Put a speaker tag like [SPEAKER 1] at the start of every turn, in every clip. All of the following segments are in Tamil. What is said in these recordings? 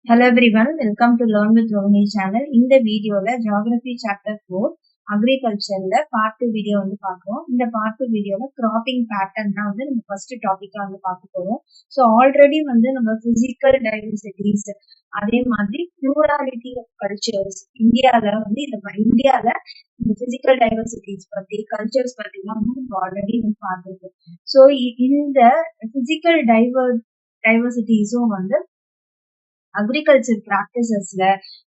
[SPEAKER 1] Hello everyone, welcome to Learn with Rohini channel. இந்த வீடியோல Geography Chapter 4 Agricultureல Part 2 வீடியோ வந்து பார்க்கிறோம். இந்த Part 2 வீடியோல Cropping Pattern தான் வந்து நம்ம ஃபர்ஸ்ட் டாபிக்கா வந்து பார்க்க போறோம். ஸோ ஆல்ரெடி வந்து நம்ம பிசிக்கல் டைவர்சிட்டிஸ் அதே மாதிரி plurality of cultures இந்தியால வந்து இந்தியால இந்த பிசிக்கல் டைவர்சிட்டிஸ் பத்தி கல்ச்சர்ஸ் பத்தி எல்லாம் வந்து ஆல்ரெடி வந்து பார்த்துருக்கோம். ஸோ இந்த பிசிக்கல் டைவர்சிட்டிஸும் வந்து அக்ரிகல்ச்சர் பிராக்டிசஸ்ல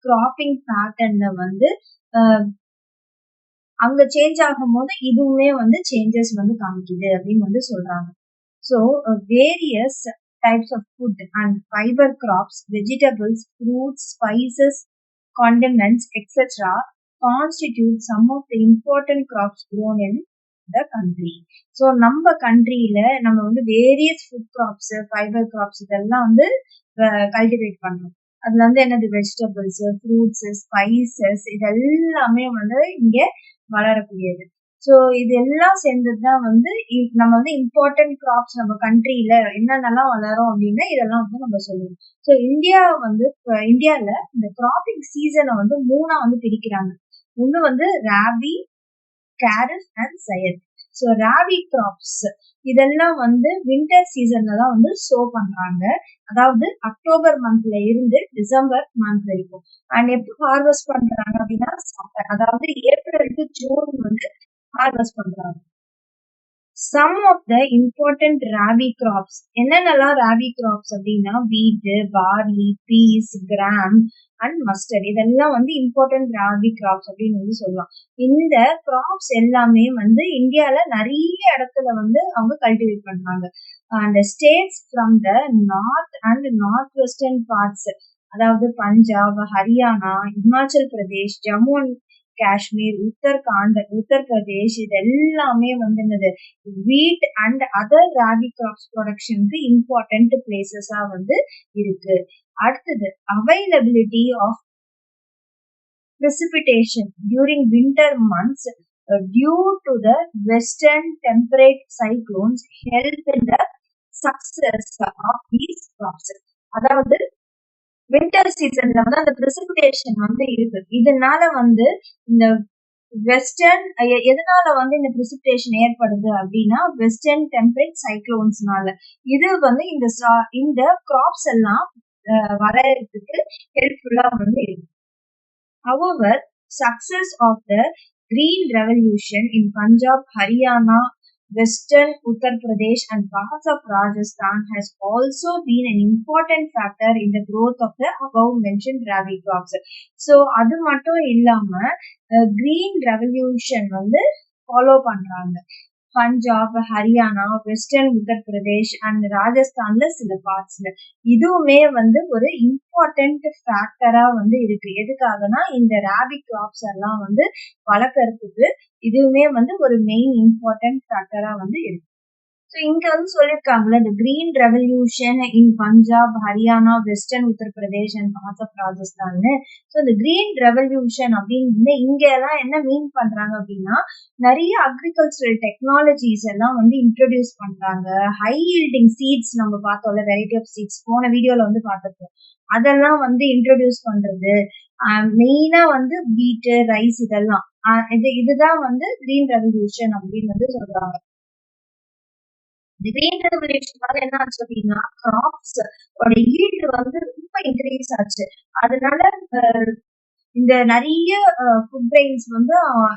[SPEAKER 1] கிராப்பிங் பேட்டர்ன்ல வந்து அங்க சேஞ்ச் ஆகும் போது இதுவுமே வந்து சேஞ்சஸ் வந்து காமிக்குது அப்படின்னு வந்து சொல்றாங்க. So various types of food and fibre crops, vegetables, fruits, spices, condiments, etc. constitute some of the important crops grown in the country. So நம்ம கண்ட்ரியில நம்ம வந்து various food crops, fibre crops இதெல்லாம் வந்து கல்டிவேட் பண்றோம். அதுல வந்து என்னது வெஜிடபிள்ஸ், ஃப்ரூட்ஸ், ஸ்பைசஸ் இதெல்லாமே வந்து இங்க வளரக்கூடியது. ஸோ இது எல்லாம் சேர்ந்ததுதான் வந்து நம்ம வந்து இம்பார்ட்டன்ட் கிராப்ஸ் நம்ம கண்ட்ரியில என்னென்னலாம் வளரும் அப்படின்னா இதெல்லாம் வந்து நம்ம சொல்லுவோம். ஸோ இந்தியால இந்த கிராப்பிங் சீசனை வந்து மூணா வந்து பிரிக்கிறாங்க. ஒண்ணு வந்து ராபி, கேரட் and Zaid. So rabi crops இதெல்லாம் வந்து வின்டர் சீசன்ல தான் வந்து சோ பண்றாங்க. அதாவது அக்டோபர் மந்த்ல இருந்து டிசம்பர் மந்த் வரைக்கும். அண்ட் எப்போ ஹார்வெஸ்ட் பண்றாங்க அப்படின்னா சம்மர், அதாவது ஏப்ரல் டு ஜூன் வந்து ஹார்வெஸ்ட் பண்றாங்க. Some of the important rabi crops என்னென்னலாம் ராபி கிராப்ஸ் அப்படின்னா wheat, barley, peas, gram and mustard இதெல்லாம் வந்து இம்பார்ட்டன்ட் ராபி கிராப்ஸ் அப்படின்னு வந்து சொல்லலாம். இந்த கிராப்ஸ் எல்லாமே வந்து இந்தியால நிறைய இடத்துல வந்து அவங்க கல்டிவேட் பண்றாங்க. And states from the north and north western parts, அதாவது பஞ்சாப், ஹரியானா, இமாச்சல் பிரதேஷ், ஜம்மு அண்ட் காஷ்மீர், உத்தரப்பிரதேஷ் இது எல்லாமே வந்து என்னது wheat and other rabi crops ப்ரொடக்ஷனுக்கு இம்பார்ட்டன்ட் பிளேசஸா வந்து இருக்கு. அடுத்தது availability of precipitation during winter months due to the western temperate cyclones help in the success of these crops. அதாவது வின்டர் சீசன்ல வந்து அந்த பிரெசிபிடேஷன் வந்து இருக்கு. இதனால வந்து இந்த வெஸ்டர்ன் எதனால வந்து இந்த பிரெசிபிடேஷன் ஏற்படுது அப்படின்னா வெஸ்டர்ன் டெம்பரேட் சைக்ளோன்ஸ்னால. இது வந்து இந்த கிராப்ஸ் எல்லாம் வளர்றதுக்கு ஹெல்ப்ஃபுல்லா வந்து இருக்கு. However, success of the Green Revolution in Punjab, Haryana, Western Uttar Pradesh and parts of Rajasthan has also been an important factor in the growth of the above mentioned rabi crops. So அது மட்டும் இல்லாம Green Revolution வந்து ஃபாலோ பண்றாங்க. பஞ்சாப், ஹரியானா, வெஸ்டர்ன் உத்தர் பிரதேஷ் அண்ட் ராஜஸ்தான்ல சில பார்ட்ஸ்ல இதுவுமே வந்து ஒரு இம்பார்ட்டன்ட் ஃபேக்டரா வந்து இருக்கு. எதுக்காகனா இந்த ராபி கிராப்ஸ் எல்லாம் வந்து வளர்க்கறதுக்கு இதுவுமே வந்து ஒரு மெயின் இம்பார்ட்டன்ட் ஃபேக்டரா வந்து இருக்கு. ஸோ இங்க வந்து சொல்லியிருக்காங்கல்ல இந்த green revolution in Punjab, Haryana, western Uttar Pradesh and parts of Rajasthan. So இந்த கிரீன் ரெவல்யூஷன் அப்படின்னு இங்க எல்லாம் என்ன மீன் பண்றாங்க அப்படின்னா நிறைய அக்ரிகல்ச்சரல் டெக்னாலஜிஸ் எல்லாம் வந்து இன்ட்ரோடியூஸ் பண்றாங்க. ஹை ஈல்டிங் சீட்ஸ் நம்ம பார்த்தோம்ல, வெரைட்டி ஆஃப் சீட்ஸ் போன வீடியோல வந்து பார்த்துருக்கோம். அதெல்லாம் வந்து இன்ட்ரோடியூஸ் பண்றது மெயினா வந்து வீட்டு, ரைஸ் இதெல்லாம் இதுதான் வந்து கிரீன் ரெவல்யூஷன் அப்படின்னு வந்து சொல்றாங்க. இந்த கிரீன் ரெவல்யூஷனால என்ன ஆச்சு அப்படின்னா கிராப்ஸ் ஈல்டு வந்து ரொம்ப இன்க்ரீஸ் ஆச்சு. அதனால இந்த நிறைய ஃபுட் கிரெயின்ஸ் வந்து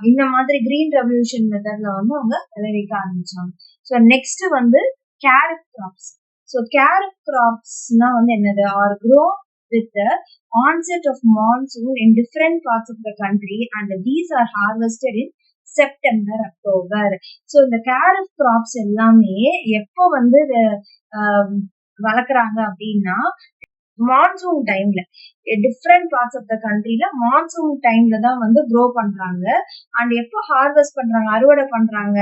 [SPEAKER 1] இந்த மாதிரி கிரீன் ரெவல்யூஷன் மெத்தட்ல வந்து அவங்க விளைவிக்க ஆரம்பிச்சாங்க. ஸோ நெக்ஸ்ட் வந்து கேரட் கிராப்ஸ். ஸோ கேரட் கிராப்ஸ்னா வந்து என்னது R grown with the onset of monsoon in different parts of the country and these are harvested in September, October. So இந்த கேரட் கிராப்ஸ் எல்லாமே எப்போ வந்து வளர்க்குறாங்க அப்படின்னா மான்சூன் டைம்ல டிஃப்ரெண்ட் பார்ட்ஸ் ஆஃப் த கண்ட்ரில மான்சூன் டைம்ல தான் வந்து க்ரோ பண்றாங்க. அண்ட் எப்போ ஹார்வெஸ்ட் பண்றாங்க, அறுவடை பண்றாங்க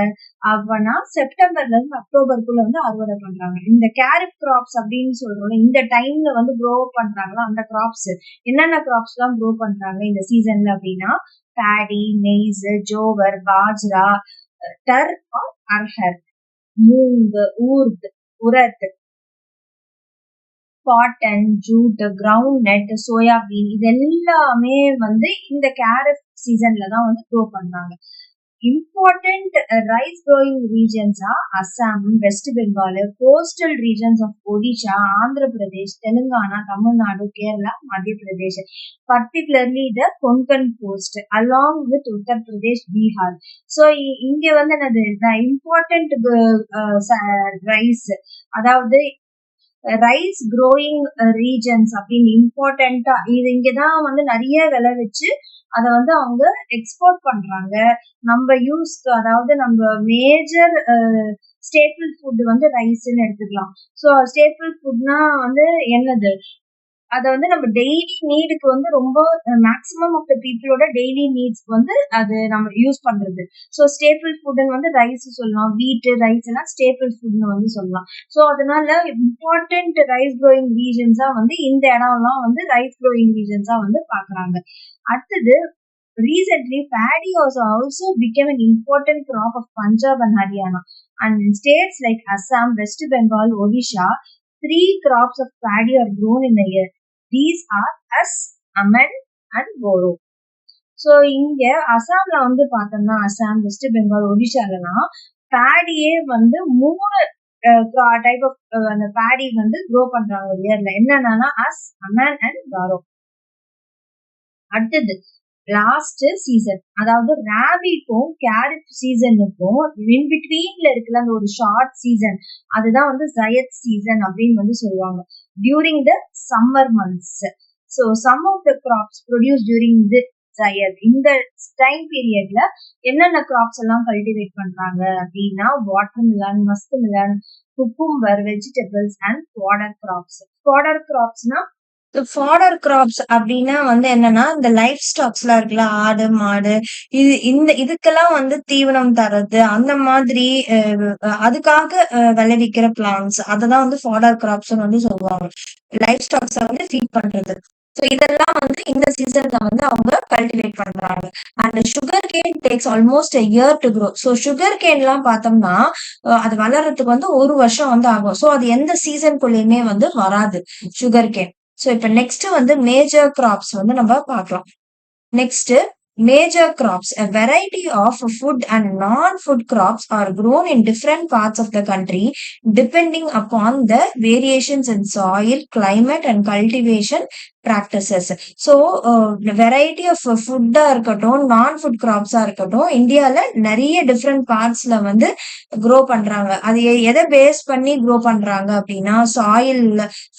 [SPEAKER 1] அப்படின்னா செப்டம்பர்ல இருந்து அக்டோபருக்குள்ள வந்து அறுவடை பண்றாங்க. இந்த கேரட் கிராப்ஸ் அப்படின்னு சொல்றோம், இந்த டைம்ல வந்து க்ரோ பண்றாங்களா அந்த கிராப்ஸ் என்னென்ன கிராப்ஸ் எல்லாம் க்ரோ பண்றாங்க இந்த சீசன்ல அப்படின்னா Bedi, maize, jowar, bajra, tur or arhar, moong, urad, urad, cotton, jute, groundnut, soybean இது எல்லாமே வந்து இந்த கேரட் சீசன்ல தான் வந்து க்ரோ பண்றாங்க. Important rice growing regions are Assam, West Bengal, coastal regions of Odisha, Andhra Pradesh, Telangana, Tamil Nadu, Kerala, Madhya Pradesh, particularly the Konkan coast along with Uttar Pradesh, Bihar. So இங்க வந்து என்னது important rice அதாவது ரைஸ் க்ரோயிங் ரீஜன்ஸ் அப்படின்னு இம்பார்ட்டண்டா இது இங்கதான் வந்து நிறைய விளைவிச்சு அதை வந்து அவங்க எக்ஸ்போர்ட் பண்றாங்க. நம்ம யூஸ்க்கு அதாவது நம்ம மேஜர் ஸ்டேபிள் ஃபுட் வந்து ரைஸ்ன்னு எடுத்துக்கலாம். ஸோ ஸ்டேபிள் ஃபுட்னா வந்து என்னது அதை வந்து நம்ம டெய்லி நீடுக்கு வந்து ரொம்ப மேக்ஸிமம் ஆஃப் த பீப்புளோட டெய்லி நீட்ஸ்க்கு வந்து அது நம்ம யூஸ் பண்றது. ஸோ ஸ்டேபிள் ஃபுட்னு வந்து ரைஸ் சொல்லலாம், வீட்டு ரைஸ் எல்லாம் ஸ்டேபிள் ஃபுட்னு வந்து சொல்லலாம். ஸோ அதனால இம்பார்ட்டன்ட் ரைஸ் க்ரோயிங் ரீஜன்ஸா வந்து இந்த இடம்லாம் வந்து ரைஸ் க்ரோயிங் ரீஜன்ஸா வந்து பாக்குறாங்க. அடுத்தது recently paddy was also became an important crop of Punjab and Haryana, and in states like Assam, West Bengal, Odisha 3 crops of paddy are grown in a year. These are as, aman and boro. So இங்க அசாம்ல வந்து பார்த்தோம்னா அசாம், வெஸ்ட் பெங்கால், ஒடிஷாலாம் பேடியே வந்து 3 டைப் ஆஃப் அந்த பேடி வந்து க்ரோ பண்றாங்க ஒரு இயர்ல. என்னன்னா அஸ், அமன் அண்ட் காரோ. அடுத்தது லாஸ்ட் சீசன் அதாவது ராபிக்கும் கேரட் சீசனுக்கும் இன் பிட்வீன்ல இருக்குல்ல அந்த ஒரு ஷார்ட் சீசன் அதுதான் வந்து ஜயத் சீசன் அப்படின்னு வந்து சொல்லுவாங்க. During the summer months. So some of the crops produce during the Zaid இந்த டைம் பீரியட்ல என்னென்ன கிராப்ஸ் எல்லாம் கல்டிவேட் பண்றாங்க அப்படின்னா watermelon, muskmelon, cucumber, vegetables and fodder crops. Fodder கிராப்ஸ்னா ஃபாடர் கிராப்ஸ் அப்படின்னா வந்து என்னன்னா இந்த லைஃப் ஸ்டாக்ஸ் எல்லாம் இருக்குல்ல, ஆடு மாடு இதுக்கெல்லாம் வந்து தீவனம் தர்றது அந்த மாதிரி அதுக்காக விளைவிக்கிற பிளான்ஸ் அததான் வந்து ஃபாடர் கிராப்ஸ் வந்து சொல்லுவாங்க. லைஃப் ஸ்டாக்ஸ வந்து ஃபீட் பண்றது. ஸோ இதெல்லாம் வந்து இந்த சீசன்ல வந்து அவங்க கல்டிவேட் பண்றாங்க. And sugarcane takes almost a year to grow. So sugarcane எல்லாம் பார்த்தோம்னா அது வளர்றதுக்கு வந்து 1 வருஷம் வந்து ஆகும். ஸோ அது எந்த சீசனுக்குள்ளயுமே வந்து வராது சுகர் கேன். ஸோ இப்ப நெக்ஸ்ட் வந்து மேஜர் கிராப்ஸ் வந்து நம்ம பார்க்கலாம். Next major crops. A variety of food and non-food crops are grown in different parts of the country depending upon the variations in soil, climate and cultivation practices. So variety of food இருக்கட்டும், நான் ஃபுட் கிராப்ஸா இருக்கட்டும், இந்தியால நிறைய டிஃப்ரெண்ட் பார்ட்ஸ்ல வந்து க்ரோ பண்றாங்க. அது எதை பேஸ் பண்ணி க்ரோ பண்றாங்க அப்படின்னா சாயில்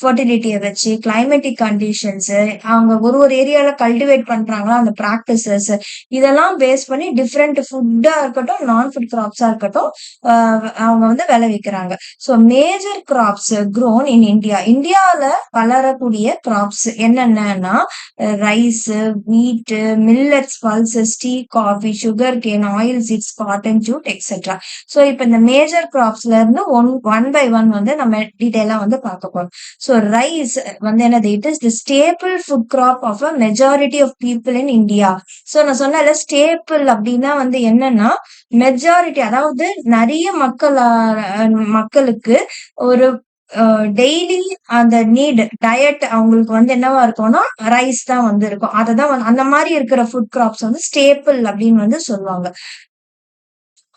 [SPEAKER 1] ஃபர்டிலிட்டியை வச்சு, கிளைமேட்டிக் கண்டிஷன்ஸ், அவங்க ஒரு ஏரியால கல்டிவேட் பண்றாங்களா அந்த பிராக்டிசஸ் இதெல்லாம் பேஸ் பண்ணி டிஃப்ரெண்ட் ஃபுட்டா இருக்கட்டும், நான் ஃபுட் கிராப்ஸா இருக்கட்டும் அவங்க வந்து விளைவிக்கிறாங்க. So major crops grown in India. இந்தியாவில வளரக்கூடிய கிராப்ஸ் என்னென்னா rice, wheat, millets, pulses, tea, coffee, sugarcane, oilseeds, cotton, jute etcetera. So இப்போ இந்த மேஜர் கிராப்ஸ்ல இருந்து ஒன் பை ஒன் வந்து நம்ம டீடைலா வந்து பார்க்க போறோம். ஸோ ரைஸ் வந்து என்னது? It is the staple food crop of a majority of people in India. So நான் சொன்னல ஸ்டேபிள் அப்படின்னா வந்து என்னன்னா மெஜாரிட்டி அதாவது நிறைய மக்களுக்கு ஒரு டெய்லி அந்த நீட் டயட் அவங்களுக்கு வந்து என்னவா இருக்கும்னா ரைஸ் தான் வந்து இருக்கும். அததான் அந்த மாதிரி இருக்கிற ஃபுட் கிராப்ஸ் வந்து ஸ்டேபிள் அப்படின்னு வந்து சொல்லுவாங்க.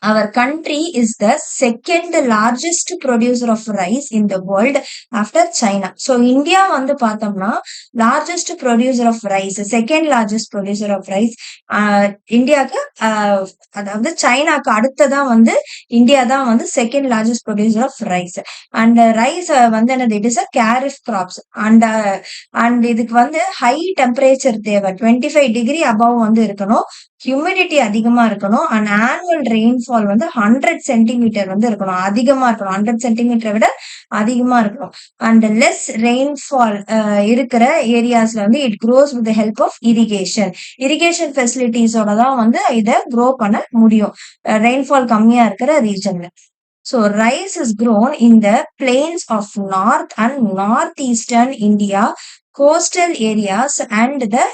[SPEAKER 1] Our country is the second largest producer of rice in the world after China. So India வந்து பார்த்தோம்னா largest producer of rice, second largest producer of rice. இந்தியாவுக்கு அதாவது சைனாக்கு அடுத்ததான் வந்து இந்தியா தான் வந்து second largest producer of rice. And rice வந்து என்னது? It is a kharif crops. And இதுக்கு வந்து ஹை டெம்பரேச்சர் தேவை. 25 டிகிரி அபவ் வந்து இருக்கணும், ஹியூமிடிட்டி அதிகமா இருக்கணும், அண்ட் ஆனுவல் ரெயின்ஃபால் வந்து 100 சென்டிமீட்டர் வந்து இருக்கணும், அதிகமா இருக்கணும், 100 சென்டிமீட்டரை விட அதிகமா இருக்கணும். அண்ட் லெஸ் ரெயின்ஃபால் இருக்கிற ஏரியாஸ்ல வந்து it grows with help of irrigation ஃபெசிலிட்டிஸோட தான் வந்து இதை க்ரோ பண்ண முடியும் ரெயின்ஃபால் கம்மியா இருக்கிற ரீஜன்ல. So rice is grown in the plains of north and northeastern India, coastal areas and the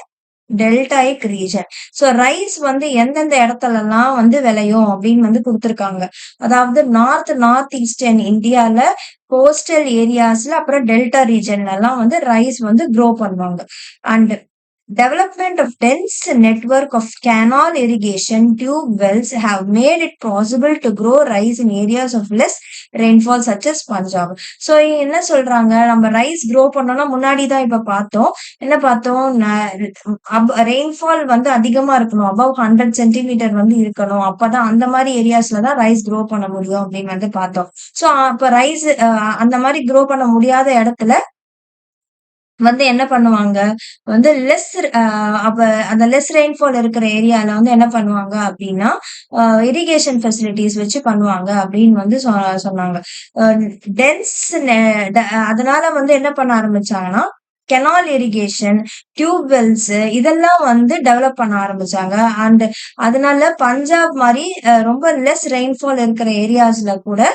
[SPEAKER 1] deltaic region. So rice வந்து எந்தெந்த இடத்துலலாம் வந்து விளையும் அப்படின்னு வந்து குடுத்துருக்காங்க. அதாவது நார்த் ஈஸ்டர்ன் இந்தியால கோஸ்டல் ஏரியாஸ்ல அப்புறம் டெல்டா ரீஜன்லலாம் வந்து ரைஸ் வந்து க்ரோ பண்ணுவாங்க. And development of dense network of canal irrigation tube wells have made it possible to grow rice in areas of less rainfall such as Punjab. So என்ன சொல்றாங்க, நம்ம ரைஸ் க்ரோ பண்ணோம்னா முன்னாடி தான் இப்ப பார்த்தோம். என்ன பார்த்தோம், ரெயின்ஃபால் வந்து அதிகமா இருக்கணும், அபவ் 100 சென்டிமீட்டர் வந்து இருக்கணும், அப்பதான் அந்த மாதிரி ஏரியாஸ்ல தான் ரைஸ் க்ரோ பண்ண முடியும் அப்படின்னு வந்து பார்த்தோம். ஸோ அப்ப ரைஸ் அந்த மாதிரி க்ரோ பண்ண முடியாத இடத்துல வந்து என்ன பண்ணுவாங்க, வந்து அப்ப அந்த லெஸ் ரெயின்ஃபால் இருக்கிற ஏரியால வந்து என்ன பண்ணுவாங்க அப்படின்னா, இரிகேஷன் ஃபெசிலிட்டிஸ் வச்சு பண்ணுவாங்க அப்படின்னு வந்து சொன்னாங்க. டென்ஸ் அதனால வந்து என்ன பண்ண ஆரம்பிச்சாங்கன்னா, கெனால் இரிகேஷன், டியூப் வெல்ஸ் இதெல்லாம் வந்து டெவலப் பண்ண ஆரம்பிச்சாங்க. அண்ட் அதனால பஞ்சாப் மாதிரி ரொம்ப லெஸ் ரெயின்ஃபால் இருக்கிற ஏரியாஸ்ல கூட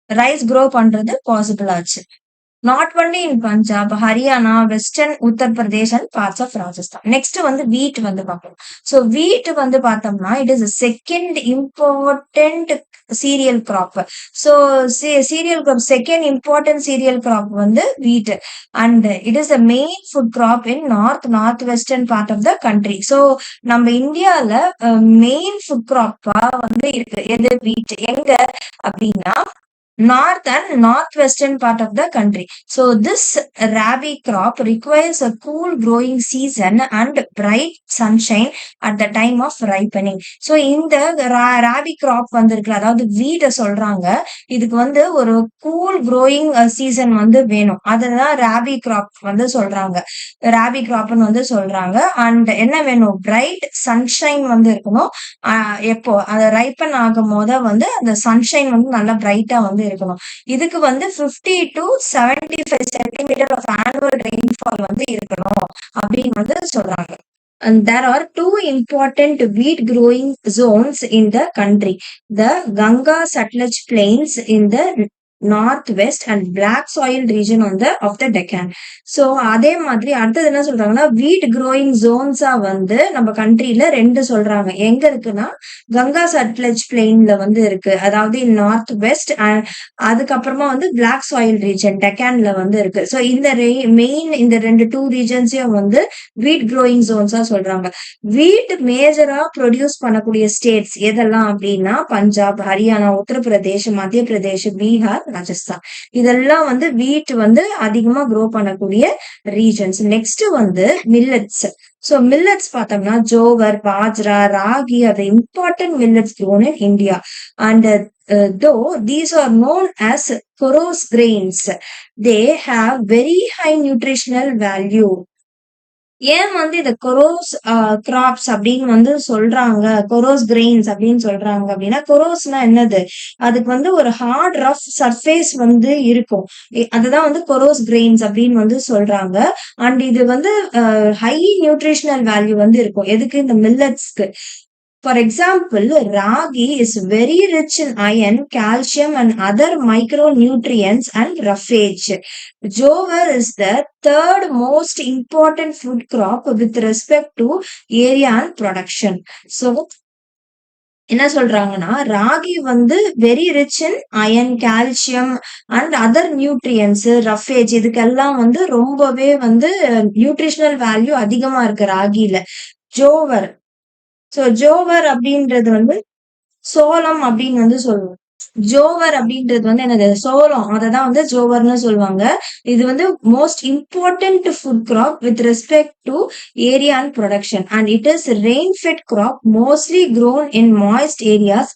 [SPEAKER 1] ரைஸ் க்ரோ பண்றது பாசிபிள் ஆச்சு. Not only in Punjab, Haryana, western Uttar Pradesh and parts of Rajasthan. Next வந்து வீட் வந்து பார்ப்போம். ஸோ வீட் வந்து பார்த்தோம்னா it is second important cereal crop. So cereal crop second important cereal crop வந்து wheat. And it is a main food crop in north western part of the country. So நம்ம இந்தியால மெயின் ஃபுட் கிராப்பா வந்து இருக்கு எது, வீட். எங்க அப்படின்னா north and northwestern part of the country. So this rabi crop requires a cool growing season and bright sunshine at the time of ripening. So இந்த rabi crop வந்திருக்கு, அதாவது வீட சொல்றாங்க, இதுக்கு வந்து ஒரு கூல் growing சீசன் வந்து வேணும், அதுதான் rabi crop வந்து சொல்றாங்க, rabi cropன்னு வந்து சொல்றாங்க. அண்ட் என்ன வேணும், பிரைட் சன்ஷைன் வந்து இருக்கணும். எப்போ அதை ரைப்பன் ஆகும் போத வந்து அந்த சன்ஷைன் வந்து நல்லா பிரைட்டா வந்து இருக்கணும். இதுக்கு வந்து 50 to 75 centimetre of annual rainfall வந்து இருக்கணும் அப்படின்னு வந்து சொல்றாங்க. And there are two important wheat growing zones in the country: the Ganga Satluj plains in the northwest and black soil region on the of the Deccan. So அதே மாதிரி அடுத்தது என்ன சொல்றாங்கன்னா, வீட் க்ரோயிங் ஜோன்ஸா வந்து நம்ம கண்ட்ரில ரெண்டு சொல்றாங்க. எங்க இருக்குன்னா, கங்கா சட்லஜ் பிளெயின்ல வந்து இருக்கு, அதாவது நார்த் வெஸ்ட். அதுக்கப்புறமா வந்து பிளாக் சாயில் ரீஜன் டெக்கான்ல வந்து இருக்கு. ஸோ இந்த மெயின் இந்த டூ ரீஜன்ஸையும் வந்து வீட் க்ரோயிங் ஜோன்ஸா சொல்றாங்க. வீட் மேஜரா ப்ரொடியூஸ் பண்ணக்கூடிய ஸ்டேட்ஸ் எதெல்லாம் அப்படின்னா, பஞ்சாப், ஹரியானா, உத்தரப்பிரதேஷ், மத்திய பிரதேஷ், பீகார், ராஜஸ்தான். இதெல்லாம் வந்து வீட் வந்து அதிகமா க்ரோ பண்ணக்கூடிய ரீஜன்ஸ். நெக்ஸ்ட் வந்து மில்லட்ஸ். ஸோ மில்லட்ஸ் பார்த்தோம்னா jowar, bajra, ragi are the important millets grown in India. And though these are known as Koros grains, they have very high nutritional value. ஏன் வந்து இத கொரோஸ் கிராப்ஸ் அப்படின்னு வந்து சொல்றாங்க, கொரோஸ் கிரெயின்ஸ் அப்படின்னு சொல்றாங்க அப்படின்னா, கொரோஸ்னா என்னது, அதுக்கு வந்து ஒரு ஹார்ட் ரஃப் சர்ஃபேஸ் வந்து இருக்கும், அதுதான் வந்து கொரோஸ் கிரெயின்ஸ் அப்படின்னு வந்து சொல்றாங்க. அண்ட் இது வந்து ஹை நியூட்ரிஷனல் வேல்யூ வந்து இருக்கும் எதுக்கு, இந்த மில்லட்ஸ்க்கு. For example, ragi is very rich in iron, calcium and other micronutrients and roughage. Jowar is the third most important food crop with respect to area and production. So, என்ன சொல்றாங்கன்னா, ராகி வந்து very rich in iron, calcium and other nutrients, roughage, இதுக்கெல்லாம் வந்து ரொம்பவே வந்து நியூட்ரிஷனல் வேல்யூ அதிகமா இருக்கு ராகில. ஜோவர், சோ ஜோவர் அப்படின்றது வந்து சோளம் அப்படின்னு வந்து சொல்லுவோம். ஜோவர் அப்படின்றது வந்து என்னது, சோளம், அததான் வந்து ஜோவர்னு சொல்லுவாங்க. இது வந்து most important food crop with respect to area and production. And it is rain fed crop mostly grown in moist areas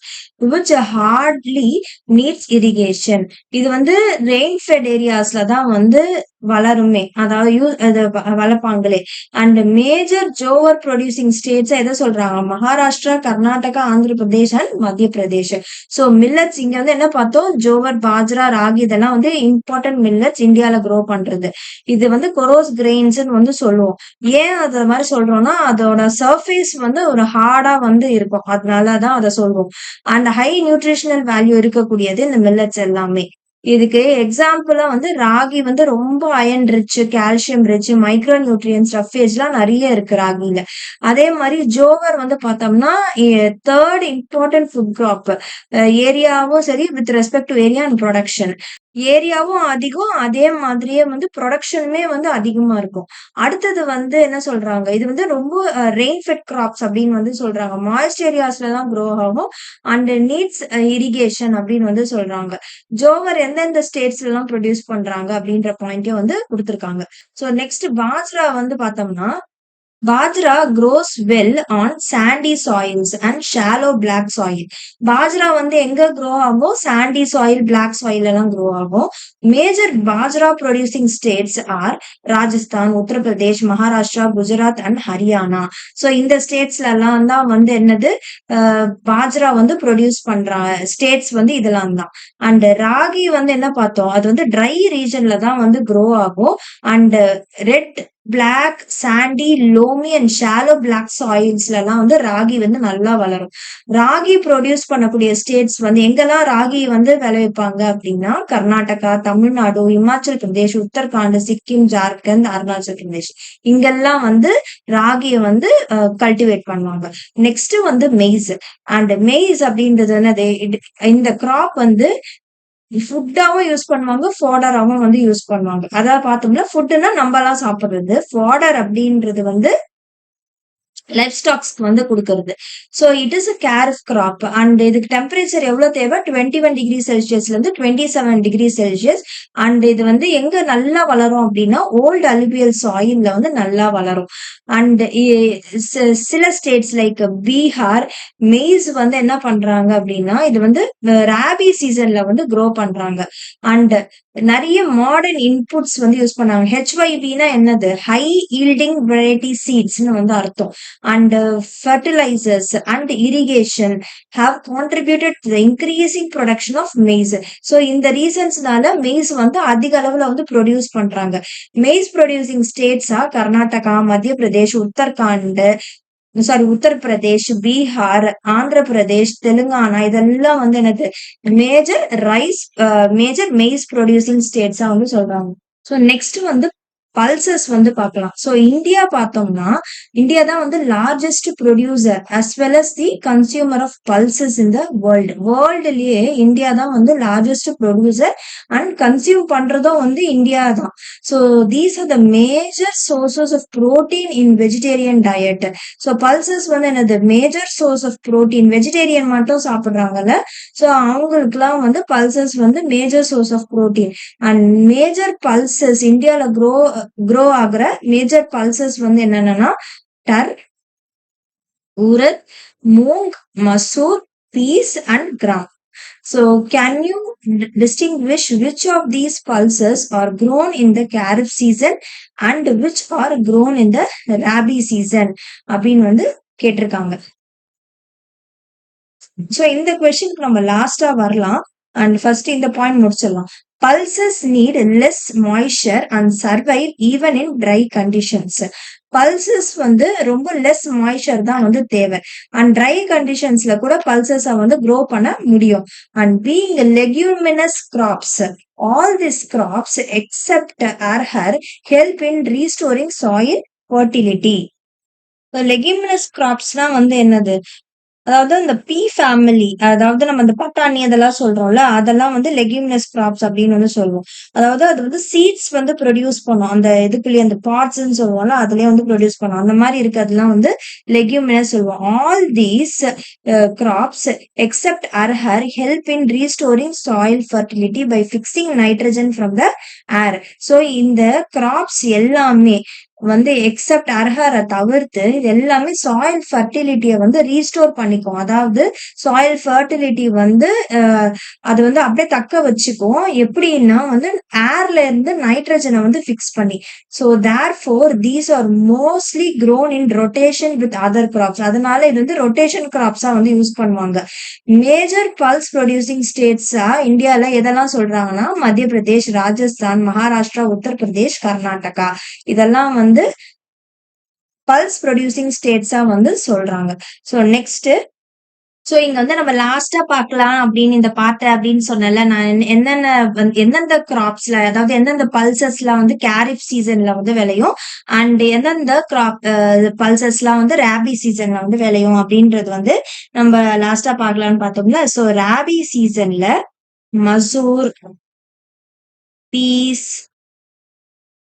[SPEAKER 1] which hardly needs irrigation. இது வந்து ரெயின் ஃபெட் ஏரியாஸ்ல தான் வந்து வளருமே, அதாவது வளர்ப்பாங்களே. And major jowar producing states எதை சொல்றாங்க, Maharashtra, Karnataka, Andhra Pradesh and Madhya Pradesh. So millets இங்க வந்து என்ன பார்த்தோம், ஜோவர், பாஜ்ரா, ராகி இதெல்லாம் வந்து இம்பார்ட்டன்ட் மில்லட்ஸ் இந்தியால க்ரோ பண்றது. இது வந்து கொரோஸ் கிரெயின்ஸ் வந்து சொல்லுவோம். ஏன் அத மாதிரி சொல்றோம்னா, அதோட சர்ஃபேஸ் வந்து ஒரு ஹார்டா வந்து இருக்கும், அதனாலதான் அதை சொல்லுவோம். அண்ட் ஹை நியூட்ரிஷனல் வேல்யூ இருக்கக்கூடியது இந்த மில்லட்ஸ் எல்லாமே. இதுக்கு எக்ஸாம்பிளா வந்து ராகி வந்து ரொம்ப iron rich, calcium rich, micro nutrients ஸ்டஃபேஜ்லாம் நிறைய இருக்கு ராகில. அதே மாதிரி ஜோவர் வந்து பார்த்தோம்னா தேர்ட் இம்பார்ட்டன்ட் ஃபுட் கிராப். ஏரியாவும் சரி with respect to area and production. ஏரியாவும் அதிகம், அதே மாதிரியே வந்து ப்ரொடக்ஷனுமே வந்து அதிகமா இருக்கும். அடுத்தது வந்து என்ன சொல்றாங்க, இது வந்து ரொம்ப ரெயின் ஃபெட் கிராப்ஸ் அப்படின்னு வந்து சொல்றாங்க. மாய்ஸ்ட் ஏரியாஸ்ல தான் க்ரோ ஆகும் அண்ட் நீட்ஸ் இரிகேஷன் அப்படின்னு வந்து சொல்றாங்க. ஜோவர் எந்தெந்த ஸ்டேட்ஸ்ல எல்லாம் ப்ரொடியூஸ் பண்றாங்க அப்படின்ற பாயிண்ட்டையும் வந்து கொடுத்திருக்காங்க. ஸோ நெக்ஸ்ட் பாஜ்ரா வந்து பார்த்தோம்னா Bajra grows well on sandy soils and shallow black soil. Bajra வந்து எங்க grow ஆகும்? sandy soil, black soil எல்லாம் grow ஆகும். Major Bajra producing states are Rajasthan, Uttar Pradesh, Maharashtra, Gujarat and Haryana. So இந்த ஸ்டேட்ஸ்ல எல்லாம் தான் வந்து என்னது பாஜ்ரா வந்து ப்ரொடியூஸ் பண்ற ஸ்டேட்ஸ் வந்து இதெல்லாம் தான். அண்ட் ராகி வந்து என்ன பார்த்தோம், அது வந்து ட்ரை ரீஜன்ல தான் வந்து grow ஆகும். And red black, sandy, loamy and shallow black சாயில்ஸ்ல எல்லாம் வந்து ராகி வந்து நல்லா வளரும். ராகி ப்ரொடியூஸ் பண்ணக்கூடிய ஸ்டேட்ஸ் வந்து எங்கெல்லாம் ராகி வந்து விளைவிப்பாங்க அப்படின்னா கர்நாடகா, தமிழ்நாடு, இமாச்சல் பிரதேஷ், உத்தரகாண்ட், சிக்கிம், ஜார்க்கண்ட், அருணாச்சல் பிரதேஷ் இங்கெல்லாம் வந்து ராகியை வந்து கல்டிவேட் பண்ணுவாங்க. நெக்ஸ்ட் வந்து மெய்ஸ். அண்ட் மெய்ஸ் அப்படின்றது என்னது, இந்த கிராப் வந்து ஃபுட்டாவும் யூஸ் பண்ணுவாங்க, ஃபாடராவும் வந்து யூஸ் பண்ணுவாங்க. அதாவது பார்த்தோம்னா ஃபுட்னா நம்ம எல்லாம் சாப்பிடுறது, ஃபாடர் அப்படின்றது வந்து லைஃப் ஸ்டாக்ஸ்க்கு வந்து கொடுக்கறது. So it is a kharif crop and இதுக்கு டெம்பரேச்சர் எவ்வளவு தேவை, 21°C இருந்து 27°C. அண்ட் இது வந்து எங்க நல்லா வளரும் அப்படின்னா ஓல்டு அலுவியல் சாயில்ல வந்து நல்லா வளரும். அண்ட் சில ஸ்டேட்ஸ் லைக் பீகார் மெய்ஸ் வந்து என்ன பண்றாங்க அப்படின்னா இது வந்து ராபி சீசன்ல வந்து க்ரோ பண்றாங்க. அண்ட் நிறைய மாடர்ன் இன்புட்ஸ் வந்து யூஸ் பண்ணாங்க. HYV-னா என்னது, ஹை ஈல்டிங் வெரைட்டி சீட்ஸ்னு வந்து அர்த்தம். And fertilizers and irrigation have contributed to the increasing production of maize. So இந்த ரீசன்ஸ்னால maize வந்து அதிக அளவுல வந்து ப்ரொடியூஸ் பண்றாங்க. maize producing states are Karnataka, மத்திய பிரதேஷ், உத்தரப்பிரதேஷ், பீகார், ஆந்திர பிரதேஷ், தெலுங்கானா இதெல்லாம் வந்து என்னது மேஜர் மெய்ஸ் ப்ரொடியூசிங் ஸ்டேட்ஸா வந்து சொல்றாங்க. ஸோ நெக்ஸ்ட் வந்து பல்சஸ் வந்து பார்க்கலாம். ஸோ இந்தியா பார்த்தோம்னா இந்தியா தான் வந்து largest producer as well as the consumer of pulses in the world. வேர்ல்டுலயே இந்தியா தான் வந்து லார்ஜஸ்ட் ப்ரொடியூசர் அண்ட் கன்சியூம் பண்றதும் வந்து இந்தியா தான். So these are the major sources of protein in vegetarian diet. So pulses வந்து என்னது major source of protein, vegetarian மட்டும் சாப்பிடுறாங்கல்ல, ஸோ அவங்களுக்குலாம் வந்து பல்சஸ் வந்து major source of protein. And major pulses இந்தியால க்ரோ ஆகுற மேஜர் பல்சஸ் வந்து என்னன்னா tur, urad, moong, masoor, peas and gram. So can you distinguish which of these pulses are grown in the kharif season and which are grown in the rabi season அப்படின்னு வந்து கேட்டிருக்காங்க. ஸோ இந்த கொஸ்டினுக்கு நம்ம லாஸ்டா வரலாம். அண்ட் ஃபர்ஸ்ட் இந்த பாயிண்ட் முடிச்சிடலாம். Pulses need less moisture and survive even in dry conditions. Pulses வந்து ரொம்ப லெஸ் மாய்ச்சர் தான் வந்து தேவை. அண்ட் ட்ரை கண்டிஷன்ஸ்ல கூட பல்சஸை வந்து க்ரோ பண்ண முடியும். And being leguminous crops, all this crops except arhar help in restoring soil fertility. Leguminous கிராப்ஸ்னா வந்து என்னது, அதாவது இந்த பீ ஃபேமிலி, அதாவது நம்ம இந்த பட்டாணி அதெல்லாம் சொல்றோம்ல, அதெல்லாம் வந்து லெக்யூமினஸ் கிராப்ஸ் அப்படின்னு வந்து சொல்லுவோம். அதாவது அது வந்து சீட்ஸ் வந்து ப்ரொடியூஸ் பண்ணும், அந்த இதுக்குள்ளேயே அந்த பார்ட்ஸ்ன்னு சொல்லுவோம்ல அதுலயே வந்து ப்ரொடியூஸ் பண்ணும். அந்த மாதிரி இருக்கிறதுலாம் வந்து லெக்யூமினஸ் சொல்லுவோம். All these crops except arhar help in restoring soil fertility by fixing nitrogen from the air. So இந்த கிராப்ஸ் எல்லாமே வந்து எக்ஸப்ட் அரஹரை தவிர்த்து இது எல்லாமே சாயில் ஃபர்டிலிட்டியை வந்து ரீஸ்டோர் பண்ணிக்கும். அதாவது சாயில் ஃபர்டிலிட்டி வந்து அது வந்து அப்படியே தக்க வச்சுக்கும். எப்படின்னா வந்து ஏர்ல இருந்து நைட்ரஜனை வந்து ஃபிக்ஸ் பண்ணி. So therefore these are mostly grown in rotation with other crops. அதனால இது வந்து ரொட்டேஷன் கிராப்ஸா வந்து யூஸ் பண்ணுவாங்க. மேஜர் பல்ஸ் ப்ரொடியூசிங் ஸ்டேட்ஸா இந்தியால எதெல்லாம் சொல்றாங்கன்னா மத்திய பிரதேஷ், ராஜஸ்தான், மகாராஷ்டிரா, உத்தரப்பிரதேஷ், கர்நாடகா இதெல்லாம் வந்து பல்ஸ் ப்ரொடியூசிங் ஸ்டேட்ஸா வந்து சொல்றாங்க. ஸோ நெக்ஸ்ட் சோ இங்க வந்து நம்ம லாஸ்டா பார்க்கலாம் அப்படின்னு இந்த பார்த்தேன் அப்படின்னு சொன்னேன்ல நான் எந்தெந்த கிராப்ஸ்ல அதாவது எந்தெந்த பல்சஸ்லாம் வந்து கேரிஃப் சீசன்ல வந்து விளையும் அண்ட் எந்தெந்த கிராப் பல்சஸ்லாம் வந்து ராபி சீசன்ல வந்து விளையும் அப்படின்றது வந்து நம்ம லாஸ்டா பார்க்கலாம்னு பார்த்தோம்ல. சோ ராபி சீசன்ல மசூர், பீஸ்,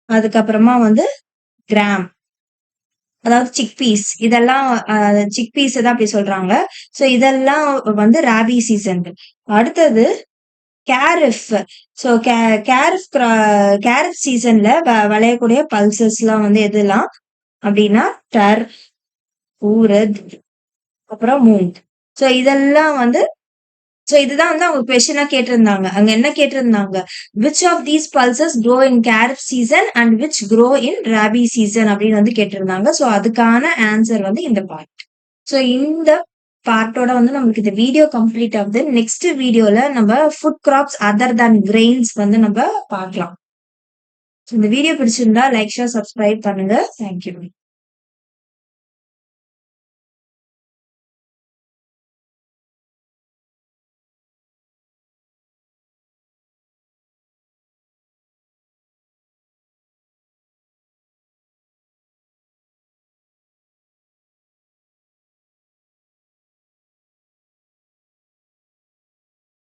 [SPEAKER 1] அதுக்கப்புறமா வந்து கிராம் அதாவது சிக்பீஸ் இதெல்லாம் சிக்பீஸ் தான் அப்படி சொல்றாங்க. சோ இதெல்லாம் வந்து ராபி சீசன். அடுத்தது கேரிஃப். சோ கேரிஃப் சீசன்ல விளையக்கூடிய பல்சஸ் எல்லாம் வந்து எதெல்லாம் அப்படின்னா டர், ஊரத், அப்புறம் மூங். சோ இதெல்லாம் வந்து சோ இதுதான் வந்து அவங்க கொஸ்டினா கேட்டிருந்தாங்க. அங்க என்ன கேட்டிருந்தாங்க, which of these pulses grow in kharif season and which grow in rabi season அப்படின்னு வந்து கேட்டிருந்தாங்க. சோ அதுக்கான ஆன்சர் வந்து இந்த பார்ட். சோ இந்த பார்ட்டோட வந்து நமக்கு இந்த வீடியோ கம்ப்ளீட் ஆகுது. நெக்ஸ்ட் வீடியோல நம்ம food graphs other than grains வந்து நம்ம பார்க்கலாம். இந்த வீடியோ பிடிச்சிருந்தா லைக், ஷேர், சப்ஸ்கிரைப் பண்ணுங்க. தேங்க்யூ.